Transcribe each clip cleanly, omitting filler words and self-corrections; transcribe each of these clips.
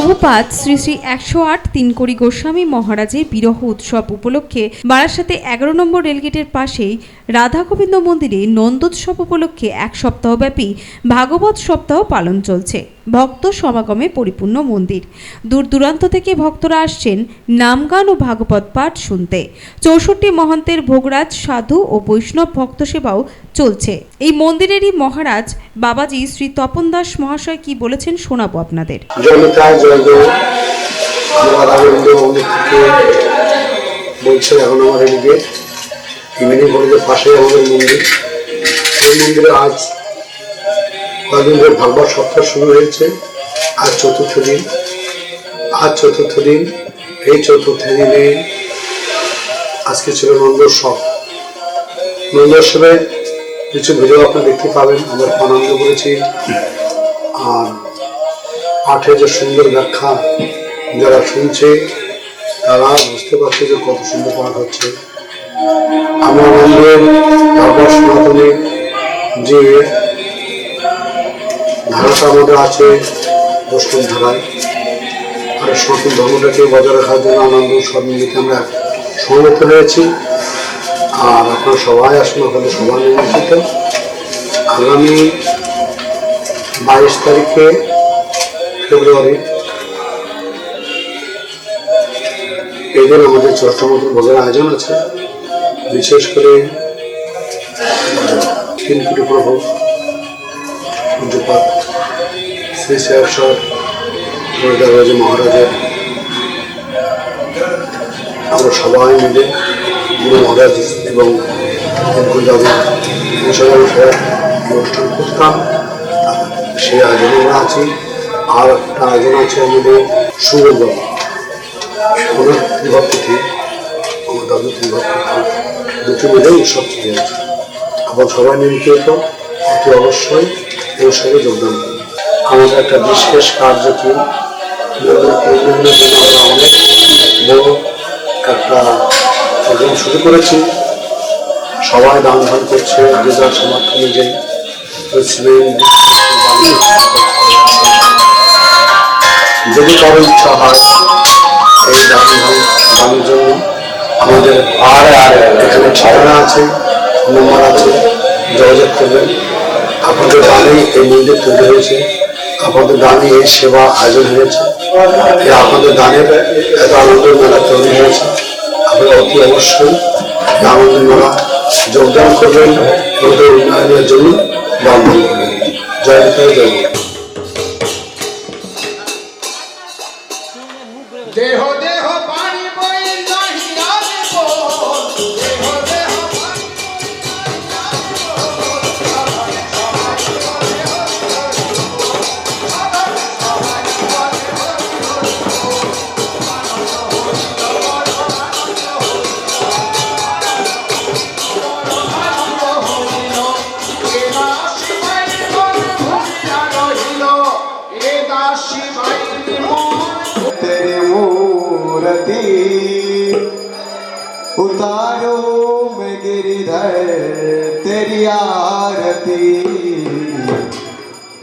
প্রভুপাদ শ্রী শ্রী 108 তিনকড়ি গোস্বামী মহারাজের বিরহ উৎসব উপলক্ষে বারাসাতে 11 নম্বর রেলগেটের পাশেই রাধা গোবিন্দ মন্দিরে নন্দোৎসব উপলক্ষে এক সপ্তাহব্যাপী ভাগবত সপ্তাহ পালন চলছে। ভক্ত সমাগমে পরিপূর্ণ মন্দির। দূর দূরান্ত থেকে ভক্তরা আসছেন নামগান ও ভাগবত পাঠ শুনতে। 64 মহন্তের ভোগরাজ, সাধু ও বৈষ্ণব ভক্ত সেবাও চলছে। এই মন্দিরেরই মহারাজ বাবাজি শ্রী তপন দাস মহাশয় কি বলেছেন শোনাবো আপনাদের। বলছে এখন আমার এদিকে ইভিনিং কলেজের পাশে আমাদের মন্দির, এই মন্দিরে আজ কয়েকদিন ধরে ভাগবত সপ্তাহ শুরু হয়েছে। আজ চতুর্থ দিন। এই চতুর্থ দিনে আজকে ছিল নন্দোৎসবে কিছু ভিডিও আপনারা দেখতে পাবেন। আমরা আনন্দ করেছি, আর পাঠে যে সুন্দর ব্যাখ্যা যারা শুনছে তারা বুঝতে পারছে যে কত সুন্দর পাঠ হচ্ছে। আমরা আমাদের ভাগবত সনাতনী যে ধারাটা আমাদের আছে বৈষ্ণব ধারায়, আর সনাতন ধর্মটাকে বজায় রাখার জন্য আনন্দ সব মিলিতে আমরা সমবেত হয়েছি। আর আপনারা সবাই আসুন, আপনাদের সবাই নিমন্ত্রিত। আগামী 22 তারিখে ফেব্রুয়ারি এদিন আমাদের চট্টগ্রাম ভোগের আয়োজন আছে। বিশেষ করে 3 কোটি প্রভু পূজ্যপাদ শ্রী শ্রী মহারাজের আমরা সবাই মিলে গুরু মহারাজ এবং অনুষ্ঠান করতাম, সেই আয়োজনে আমরা আছি। আর একটা আয়োজন আছে আমাদের সুন্দর ওনার ত্রিভক্তি, আমার দাদু ত্রিভক্তি, দুটি মিলে উৎসব চলে আছে। আবার সবাই নিমন্ত্রিত, অতি অবশ্যই এই উৎসবে যোগদান করুন। আমাদের একটা বিশেষ কার্য কি, আমরা অনেক বড় একটা প্রোগ্রাম শুরু করেছি। সবাই দান ধান করছে, যে যার সামর্থ্য অনুযায়ী। যদি কারো ইচ্ছা হয় এই দান দানের জন্য, আমাদের এখানে ঠিকানা আছে, নম্বর আছে, যোগাযোগ করবেন। আপনাদের দানে এই মন্দির তৈরি হয়েছে, আপনাদের দানে এই সেবা আয়োজন হয়েছে, আপনাদের দানের এত আনন্দের মেলা তৈরি হয়েছে। আপনারা অতি অবশ্যই আনন্দের মেলা যোগদান করবেন, আমাদের উন্নয়নের জন্য দান করবেন। জয় জয় জয়। দেহ দেহ পানি বই নাহি আরে বল, দেহ দেহ পানি उतारो मैं गिरिधर तेरी आरती,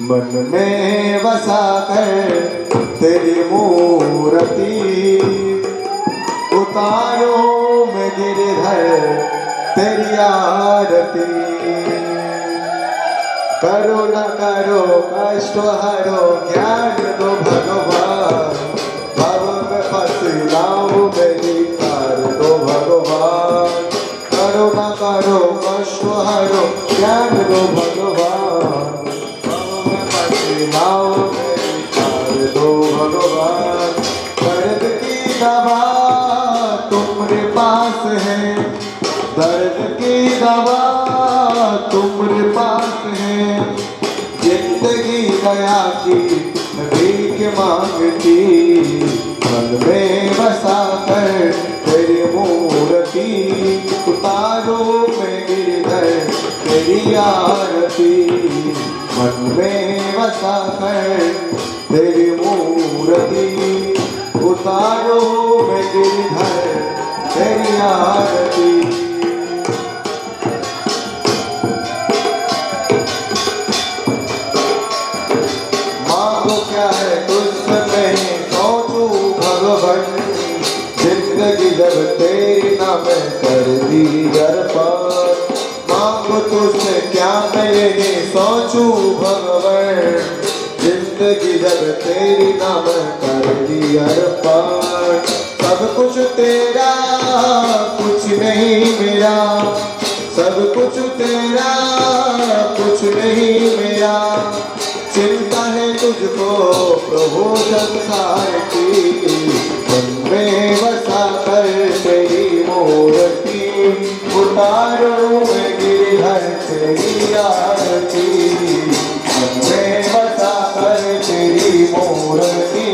मन में बसा कर तेरी मूर्ति। उतारो मैं गिरिधर तेरी आरती, करो न करो कष्ट हरो ज्ञान दो भगवान, भव में फंसी नाव मेरी तार दो भगवान। करो न करो कष्ट हरो ज्ञान दो भगवान, भव में फंसी नाव मेरी तार दो भगवान। दर्द की दवा तुम्हारे पास है, दर्द की दवा तुम्हारे पास है। जिंदगी दया की भीख मांगती, मन में बसा कर तेरी मूर्ति। उतारो मैं गिरधर तेरी आरती, मन में बसा कर तेरी मूर्ति। उतारो मैं गिरधर तेरी आरती। मांगो क्या है तुझसे नहीं, तेरी नाम कर दी अर्पण। मांगो तुझसे क्या मैं यही सोचूं भगवान, जिंदगी जब तेरी नाम कर दी अर्पण। सब कुछ तेरा कुछ नहीं मेरा, सब कुछ तेरा कुछ नहीं मेरा। चिंता है तुझको प्रभु संसार की, मन में बसा कर तेरी मूर्ति। उतारो मैं गिरधर तेरी आरती, मन में बसा कर तेरी मूर्ति।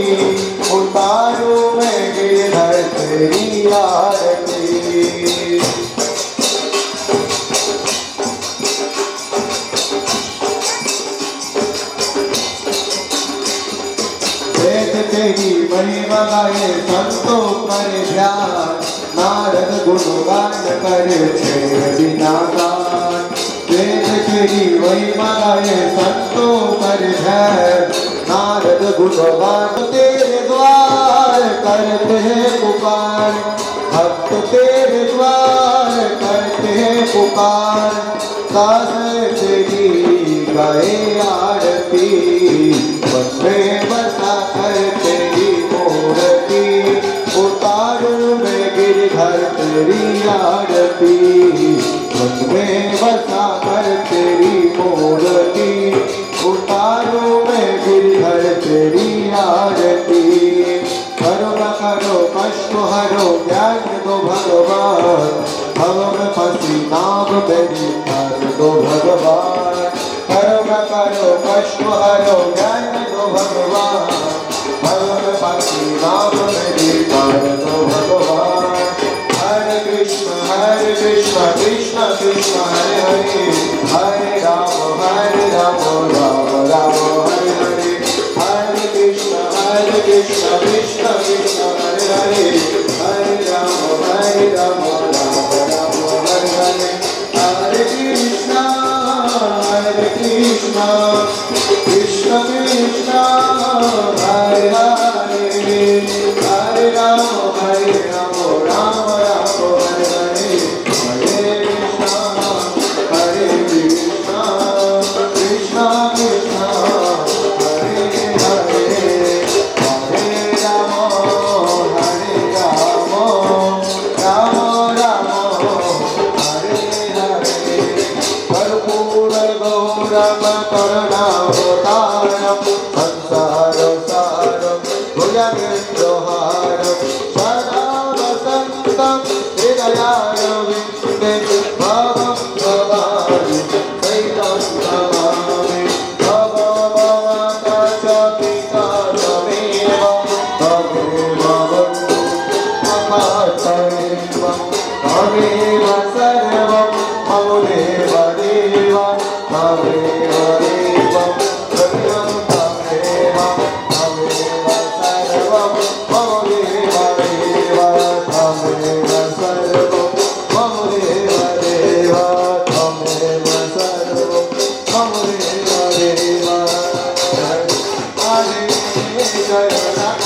उतारो मैं गिरधर तेरी आरती। तेरी महिमा गाए संतों पर ध्यान, नारद गुणगान करे छे बिना गान। वेद तेरी महिमा गाए संतों पर ध्यान, नारद गुणगान। तेरे द्वार करते हैं पुकार, भक्त तेरे द्वार करते हैं पुकार। दास तेरी गाए आरती, मन में बसा कर तेरी मूर्ति। उतारो मैं गिरधर तेरी आरती, मन में बसा कर तेरी मूर्ति। उतारो मैं गिरधर तेरी आरती। करुणा करो कष्ट हरो ज्ञान दो भगवान, भव में फंसी नाव मेरी तार दो भगवान। करुणा करो कष्ट हरो ज्ञान दो भगवान, भव में फंसी नाव मेरी तार दो भगवान। हरे कृष्ण कृष्ण कृष्ण हरे हरे, हरे राम राम राम हरे हरे। हरे कृष्ण कृष्ण कृष्ण हरे हरे, हरे राम राम राम हरे हरे। हरे कृष्ण कृष्ण कृष्ण हरे हरे, हरे राम राम राम हरे हरे। हरे कृष्ण कृष्ण कृष्ण हरे हरे, हरे राम राम राम हरे हरे। कर्पूर गौरम करुणावतारम, संसार सारम भुजगेन्द्रहारम। सदा वसन्तं हृदयारविन्दे, भवं भवामि सहितं नमामि। भगवता च पिता त्वमेव, त्वमेव बन्धुः ममात्मैव। त्वमेव सर्वं मम देव देव, त्वमेव देवं सर्वं त्वमेव। त्वमेव सर्वं मम देव देव, त्वमेव सर्वं मम देव देव। त्वमेव सर्वं मम देव देव। हरे जय राम।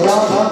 Radha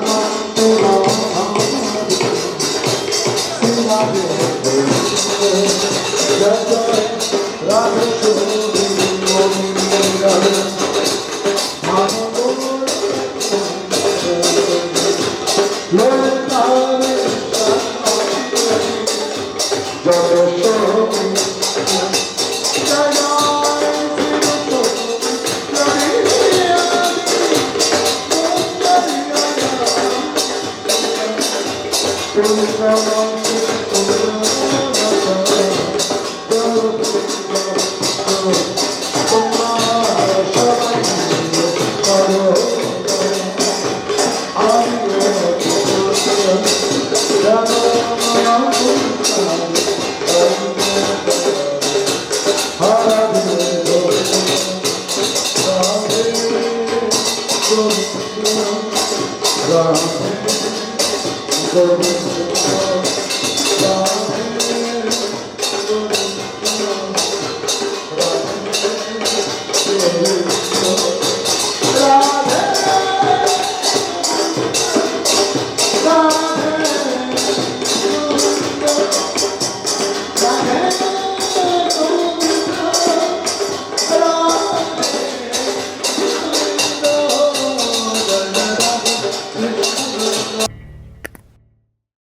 Hare